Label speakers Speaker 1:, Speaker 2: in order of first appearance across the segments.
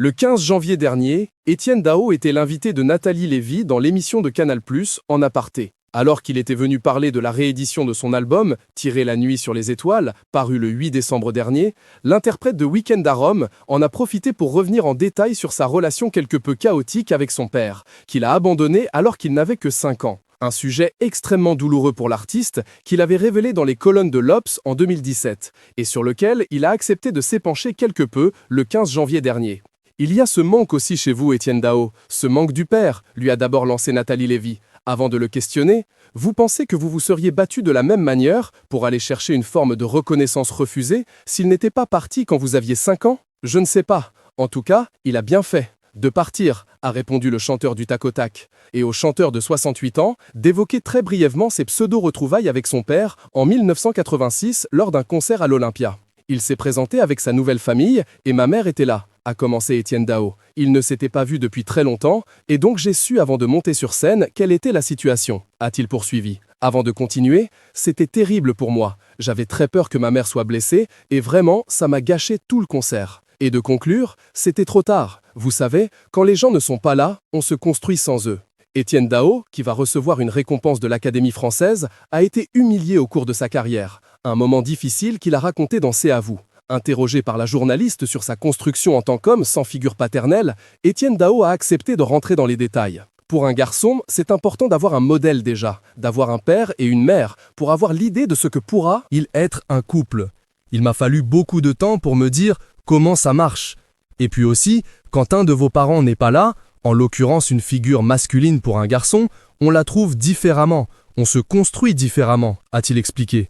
Speaker 1: Le 15 janvier dernier, Étienne Dao était l'invité de Nathalie Lévy dans l'émission de Canal+, En aparté. Alors qu'il était venu parler de la réédition de son album, Tirer la nuit sur les étoiles, paru le 8 décembre dernier, l'interprète de Week-end à Rome en a profité pour revenir en détail sur sa relation quelque peu chaotique avec son père, qu'il a abandonné alors qu'il n'avait que 5 ans. Un sujet extrêmement douloureux pour l'artiste qu'il avait révélé dans les colonnes de l'Obs en 2017, et sur lequel il a accepté de s'épancher quelque peu le 15 janvier dernier. Il y a ce manque aussi chez vous, Étienne Dao, ce manque du père, lui a d'abord lancé Nathalie Lévy. Avant de le questionner, vous pensez que vous vous seriez battu de la même manière pour aller chercher une forme de reconnaissance refusée s'il n'était pas parti quand vous aviez 5 ans? Je ne sais pas. En tout cas, il a bien fait. De partir, a répondu le chanteur du tac au tac, et au chanteur de 68 ans d'évoquer très brièvement ses pseudo-retrouvailles avec son père en 1986 lors d'un concert à l'Olympia. Il s'est présenté avec sa nouvelle famille et ma mère était là, a commencé Étienne Dao. Il ne s'était pas vu depuis très longtemps et donc j'ai su avant de monter sur scène quelle était la situation, a-t-il poursuivi. Avant de continuer, c'était terrible pour moi. J'avais très peur que ma mère soit blessée et vraiment, ça m'a gâché tout le concert. Et de conclure, c'était trop tard. Vous savez, quand les gens ne sont pas là, on se construit sans eux. Étienne Dao, qui va recevoir une récompense de l'Académie française, a été humilié au cours de sa carrière. Un moment difficile qu'il a raconté dans C'est à vous. Interrogé par la journaliste sur sa construction en tant qu'homme sans figure paternelle, Étienne Dao a accepté de rentrer dans les détails. Pour un garçon, c'est important d'avoir un modèle déjà, d'avoir un père et une mère, pour avoir l'idée de ce que pourra
Speaker 2: être un couple. Il m'a fallu beaucoup de temps pour me dire comment ça marche. Et puis aussi, quand un de vos parents n'est pas là, en l'occurrence une figure masculine pour un garçon, on la trouve différemment, on se construit différemment, a-t-il expliqué.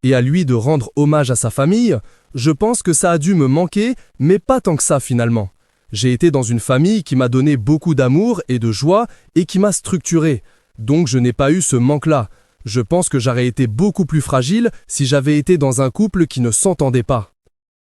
Speaker 2: Et à lui de rendre hommage à sa famille, je pense que ça a dû me manquer, mais pas tant que ça finalement. J'ai été dans une famille qui m'a donné beaucoup d'amour et de joie et qui m'a structuré. Donc je n'ai pas eu ce manque-là. Je pense que j'aurais été beaucoup plus fragile si j'avais été dans un couple qui ne s'entendait pas.